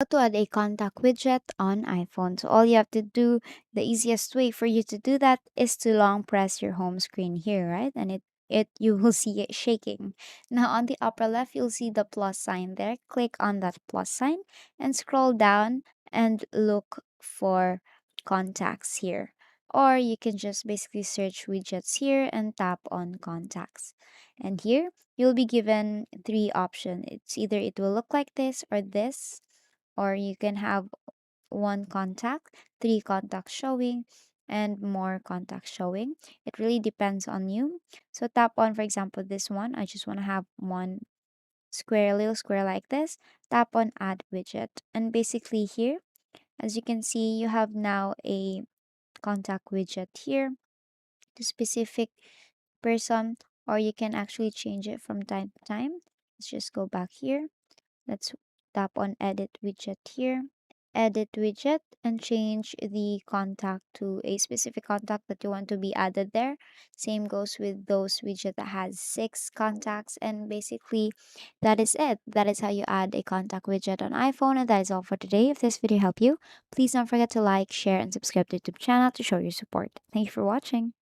How to add a contact widget on iPhone. So all you have to do, the easiest way for you to do that is to long press your home screen here, right? And it you will see it shaking. Now on the upper left, you'll see the plus sign there. Click on that plus sign and scroll down and look for contacts here. Or you can just basically search widgets here and tap on contacts. And here you'll be given three options. It's either it will look like this or this, or you can have one contact, three contacts showing, and more contacts showing. It really depends on you. So tap on, for example, this one. I just want to have one square, little square like this. Tap on add widget. And basically here, as you can see, you have now a contact widget here to specific person, or you can actually change it from time to time. Let's just go back here. Let's tap on edit widget here. Edit widget and change the contact to a specific contact that you want to be added there. Same goes with those widget that has six contacts, and basically that is it. That is how you add a contact widget on iPhone, and that is all for today. If this video helped you, please don't forget to like, share, and subscribe to the YouTube channel to show your support. Thank you for watching.